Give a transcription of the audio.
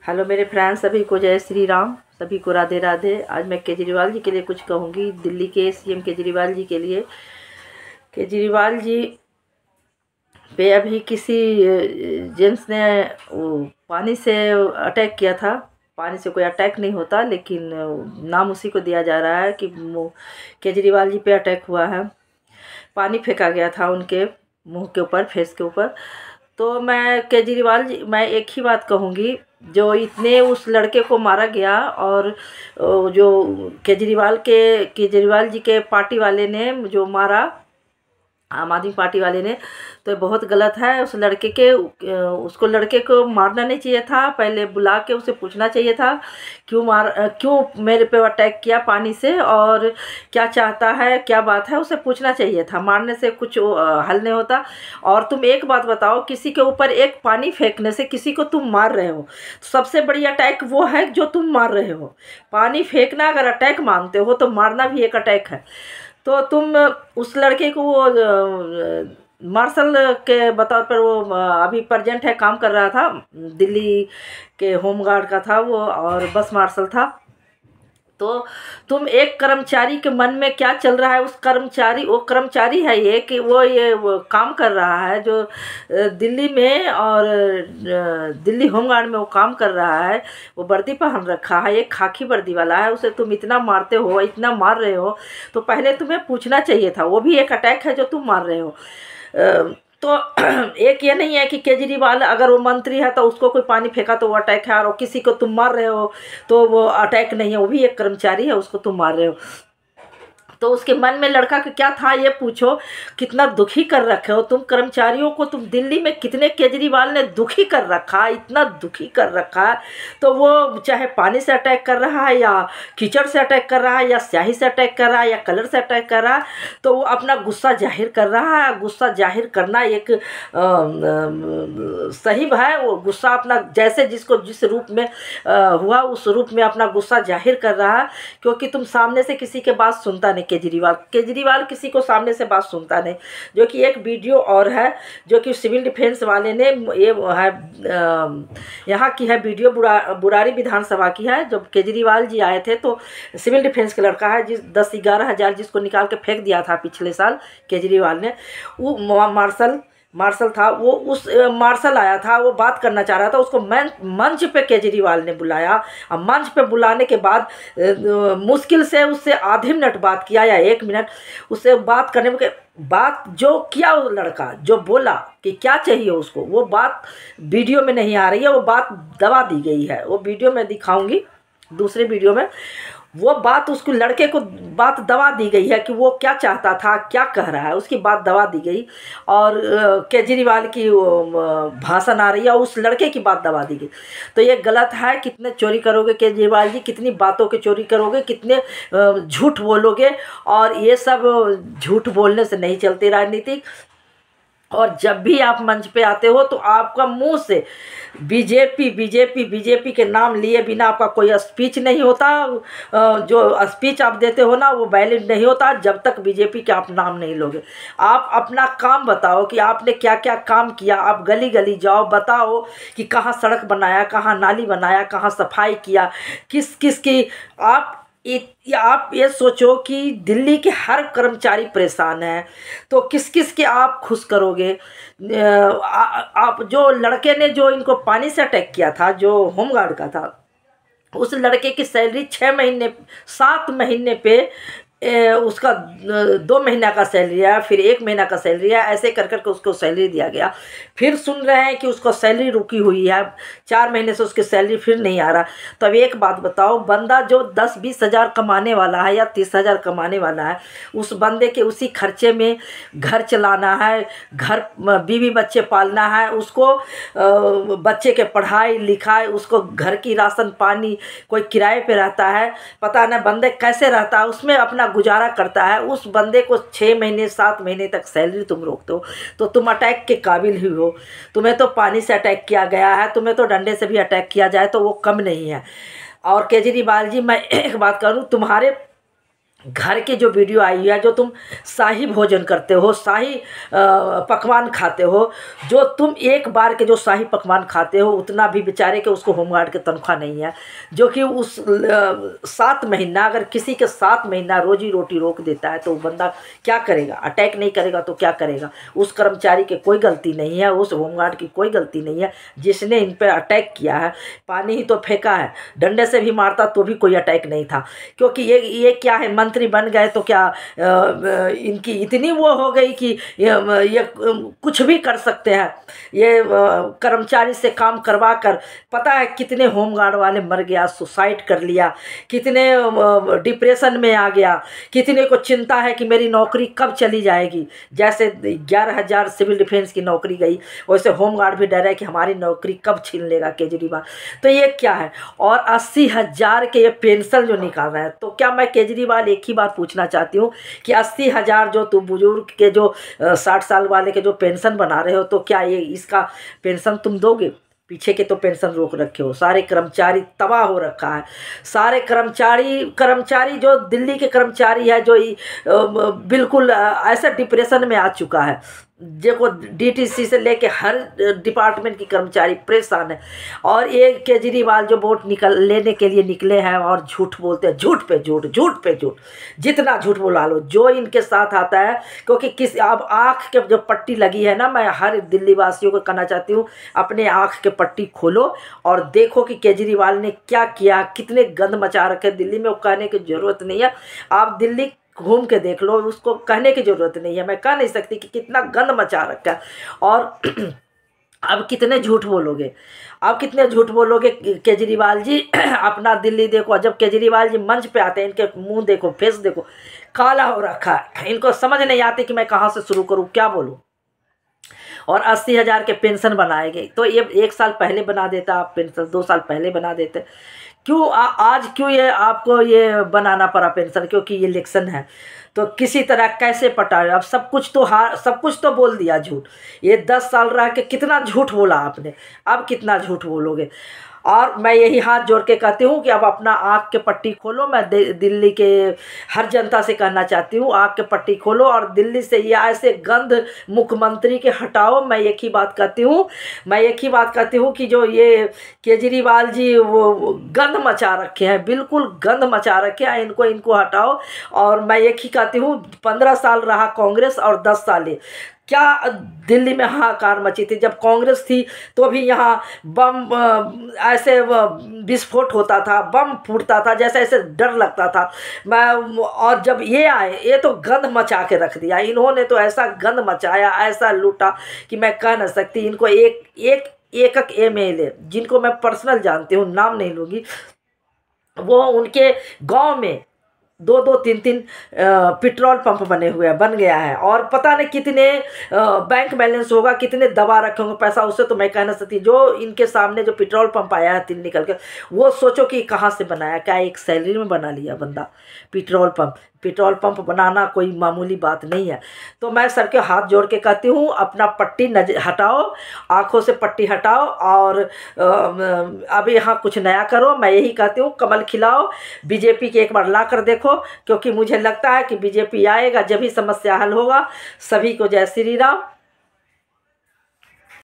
Hello मेरे friends, सभी को जय श्री राम, सभी को राधे राधे। आज मैं केजरीवाल जी के लिए कुछ कहूँगी। दिल्ली के सीएम केजरीवाल जी के लिए, केजरीवाल जी पे अभी किसी जेंट्स ने वो पानी से अटैक किया था। पानी से कोई अटैक नहीं होता, लेकिन नाम उसी को दिया जा रहा है कि केजरीवाल जी पे अटैक हुआ है। पानी फेंका गया था उनके मुंह के ऊपर, फेस के ऊपर। तो मैं केजरीवाल जी, मैं एक ही बात कहूँगी, जो इतने उस लड़के को मारा गया और जो केजरीवाल जी के पार्टी वाले ने जो मारा, आम आदमी पार्टी वाले ने, तो बहुत गलत है। उस लड़के के उसको लड़के को मारना नहीं चाहिए था। पहले बुला के उसे पूछना चाहिए था क्यों मेरे पे अटैक किया पानी से, और क्या चाहता है, क्या बात है, उसे पूछना चाहिए था। मारने से कुछ हल नहीं होता। और तुम एक बात बताओ, किसी के ऊपर एक पानी फेंकने से किसी को तुम मार रहे हो, तो सबसे बड़ी अटैक वो है जो तुम मार रहे हो। पानी फेंकना अगर अटैक मानते हो तो मारना भी एक अटैक है। तो तुम उस लड़के को वो मार्शल के बतौर पर वो अभी प्रेजेंट है, काम कर रहा था, दिल्ली के होमगार्ड का था वो, और बस मार्शल था। तो तुम एक कर्मचारी के मन में क्या चल रहा है, वो कर्मचारी है ये कि वो काम कर रहा है जो दिल्ली में, और दिल्ली होमगार्ड में वो काम कर रहा है। वो वर्दी पहन रखा है, एक खाकी वर्दी वाला है। उसे तुम इतना मारते हो, इतना मार रहे हो, तो पहले तुम्हें पूछना चाहिए था। वो भी एक अटैक है जो तुम मार रहे हो। तो एक ये नहीं है कि केजरीवाल अगर वो मंत्री है तो उसको कोई पानी फेंका तो वो अटैक है, और किसी को तुम मार रहे हो तो वो अटैक नहीं है। वो भी एक कर्मचारी है, उसको तुम मार रहे हो। तो उसके मन में लड़का का क्या था ये पूछो। कितना दुखी कर रखे हो तुम कर्मचारियों को। तुम दिल्ली में कितने केजरीवाल ने दुखी कर रखा है, इतना दुखी कर रखा है। तो वो चाहे पानी से अटैक कर रहा है, या कीचड़ से अटैक कर रहा है, या स्याही से अटैक कर रहा है, या कलर से अटैक कर रहा है, तो वो अपना गुस्सा जाहिर कर रहा है। गुस्सा जाहिर करना एक सही है। वो गुस्सा अपना, जैसे जिसको जिस रूप में उस रूप में अपना गुस्सा जाहिर कर रहा है। क्योंकि तुम सामने से किसी के बात सुनता नहीं। केजरीवाल किसी को सामने से बात सुनता नहीं। जो कि एक वीडियो और है, जो कि सिविल डिफेंस वाले ने, ये है यहाँ की है वीडियो, बुरारी विधानसभा की है। जब केजरीवाल जी आए थे तो सिविल डिफेंस का लड़का है, 10-11 हज़ार जिसको निकाल के फेंक दिया था पिछले साल केजरीवाल ने, वो मार्शल था। वो उस मार्शल आया था, वो बात करना चाह रहा था। उसको मंच पे केजरीवाल ने बुलाया, और मंच पे बुलाने के बाद मुश्किल से उससे आधे मिनट बात किया, या 1 मिनट उससे बात करने में। बात जो किया वो लड़का, जो बोला कि क्या चाहिए उसको, वो बात वीडियो में नहीं आ रही है। वो बात दबा दी गई है। वो वीडियो में दिखाऊंगी, दूसरे वीडियो में। वो बात उसको, लड़के को बात दबा दी गई है कि वो क्या चाहता था, क्या कह रहा है, उसकी बात दबा दी गई। और केजरीवाल की भाषण आ रही है, और उस लड़के की बात दबा दी गई। तो ये गलत है। कितने चोरी करोगे केजरीवाल जी, कितनी बातों की चोरी करोगे, कितने झूठ बोलोगे। और ये सब झूठ बोलने से नहीं चलती राजनीति। और जब भी आप मंच पे आते हो तो आपका मुंह से बीजेपी के नाम लिए बिना आपका कोई स्पीच नहीं होता। जो स्पीच आप देते हो ना, वो वैलिड नहीं होता जब तक बीजेपी के आप नाम नहीं लोगे। आप अपना काम बताओ कि आपने क्या क्या काम किया। आप गली गली जाओ, बताओ कि कहाँ सड़क बनाया, कहाँ नाली बनाया, कहाँ सफाई किया, किस किस की। आप ये सोचो कि दिल्ली के हर कर्मचारी परेशान है, तो किस किस के आप खुश करोगे। आप जो लड़के ने जो इनको पानी से अटैक किया था, जो होमगार्ड का था, उस लड़के की सैलरी 6 महीने 7 महीने पे उसका 2 महीना का सैलरी आया, फिर 1 महीना का सैलरी आया, ऐसे कर करके उसको सैलरी दिया गया। फिर सुन रहे हैं कि उसको सैलरी रुकी हुई है, 4 महीने से उसकी सैलरी फिर नहीं आ रहा। तो अब एक बात बताओ, बंदा जो 10-20 हज़ार कमाने वाला है, या 30 हज़ार कमाने वाला है, उस बंदे के उसी खर्चे में घर चलाना है, घर बीवी बच्चे पालना है, उसको बच्चे के पढ़ाई लिखाई, उसको घर की राशन पानी, कोई किराए पे रहता है, पता नहीं बंदे कैसे रहता है, उसमें अपना गुजारा करता है। उस बंदे को 6 महीने 7 महीने तक सैलरी तुम रोकते हो, तो तुम अटैक के काबिल ही हो। तुम्हें तो पानी से अटैक किया गया है, तुम्हें तो डंडे से भी अटैक किया जाए तो वो कम नहीं है। और केजरीवाल जी, मैं एक बात करूं, तुम्हारे घर की जो वीडियो आई है, जो तुम शाही भोजन करते हो, शाही पकवान खाते हो, जो तुम एक बार के जो शाही पकवान खाते हो उतना भी बेचारे के उसको होमगार्ड की तनख्वाह नहीं है, जो कि उस 7 महीना, अगर किसी के 7 महीना रोजी रोटी रोक देता है तो वो बंदा क्या करेगा? अटैक नहीं करेगा तो क्या करेगा? उस कर्मचारी की कोई गलती नहीं है, उस होमगार्ड की कोई गलती नहीं है जिसने इन पर अटैक किया है। पानी ही तो फेंका है, डंडे से भी मारता तो भी कोई अटैक नहीं था, क्योंकि ये क्या है, मंत्री बन गए तो क्या इनकी इतनी वो हो गई कि ये कुछ भी कर सकते हैं। ये कर्मचारी से काम करवा कर पता है कितने होमगार्ड वाले मर गया, सुसाइड कर लिया, कितने डिप्रेशन में आ गया, कितने को चिंता है कि मेरी नौकरी कब चली जाएगी। जैसे 11,000 सिविल डिफेंस की नौकरी गई, वैसे होमगार्ड भी डर है कि हमारी नौकरी कब छीन लेगा केजरीवाल। तो ये क्या है? और 80,000 के ये पेंशन जो निकाल रहे हैं, तो क्या मैं केजरीवाल एक ही बात पूछना चाहती हूँ कि 80,000 जो तुम बुजुर्ग के जो 60 साल वाले के जो पेंशन बना रहे हो, तो क्या ये इसका पेंशन तुम दोगे? पीछे के तो पेंशन रोक रखे हो, सारे कर्मचारी तबाह हो रखा है। सारे कर्मचारी जो दिल्ली के कर्मचारी है, जो बिल्कुल ऐसा डिप्रेशन में आ चुका है, देखो डीटीसी से लेके हर डिपार्टमेंट की कर्मचारी परेशान है। और ये केजरीवाल जो वोट लेने के लिए निकले हैं और झूठ बोलते हैं, झूठ पे झूठ, झूठ पे झूठ, जितना झूठ बोला लो जो इनके साथ आता है। क्योंकि अब आँख के जो पट्टी लगी है ना, मैं हर दिल्ली वासियों को कहना चाहती हूँ, अपने आँख के पट्टी खोलो और देखो कि केजरीवाल ने क्या किया, कितने गंद मचा रखे दिल्ली में। वो कहने की ज़रूरत नहीं है, आप दिल्ली घूम के देख लो, उसको कहने की ज़रूरत नहीं है। मैं कह नहीं सकती कि कितना गंद मचा रखा है। और अब कितने झूठ बोलोगे, अब कितने झूठ बोलोगे केजरीवाल जी। अपना दिल्ली देखो, जब केजरीवाल जी मंच पे आते हैं, इनके मुंह देखो, फेस देखो, काला हो रखा है। इनको समझ नहीं आती कि मैं कहाँ से शुरू करूँ, क्या बोलूँ। और 80,000 के पेंशन बनाएंगे, तो ये 1 साल पहले बना देता आप पेंशन, 2 साल पहले बना देते। क्यों आज क्यों ये आपको ये बनाना पड़ा पेंशन? क्योंकि ये इलेक्शन है, तो किसी तरह कैसे पटाए। अब सब कुछ तो बोल दिया झूठ। ये 10 साल रह के कितना झूठ बोला आपने, अब कितना झूठ बोलोगे। और मैं यही हाथ जोड़ के कहती हूँ कि अब अपना आँख के पट्टी खोलो। मैं दिल्ली के हर जनता से कहना चाहती हूँ, आँख के पट्टी खोलो और दिल्ली से ये ऐसे गंद मुख्यमंत्री के हटाओ। मैं एक ही बात कहती हूँ कि जो ये केजरीवाल जी वो गंद मचा रखे हैं, बिल्कुल गंद मचा रखे हैं, इनको हटाओ। और मैं एक ही कहती हूँ, 15 साल रहा कांग्रेस और 10 साल क्या दिल्ली में हाहाकार मची थी। जब कांग्रेस थी तो भी यहाँ ऐसे विस्फोट होता था, बम फूटता था, जैसे ऐसे डर लगता था। और जब ये आए, ये तो गंद मचा के रख दिया। इन्होंने तो ऐसा गंद मचाया, ऐसा लूटा कि मैं कह नहीं सकती। इनको एक MLA जिनको मैं पर्सनल जानती हूँ, नाम नहीं लूँगी, वो उनके गांव में 2-2, 3-3 पेट्रोल पंप बन गया है। और पता नहीं कितने बैंक बैलेंस होगा, कितने दबा रखे होंगे पैसा, उससे तो मैं कह नहीं सकती। जो इनके सामने जो पेट्रोल पंप आया है 3 निकल के, वो सोचो कि कहाँ से बनाया, क्या एक सैलरी में बना लिया बंदा पेट्रोल पंप बनाना कोई मामूली बात नहीं है। तो मैं सबके हाथ जोड़ के कहती हूँ, अपना पट्टी हटाओ, आँखों से पट्टी हटाओ और अब यहाँ कुछ नया करो। मैं यही कहती हूँ, कमल खिलाओ, बीजेपी के एक बार ला कर देखो, क्योंकि मुझे लगता है कि बीजेपी आएगा जब ही समस्या हल होगा। सभी को जय श्री राम।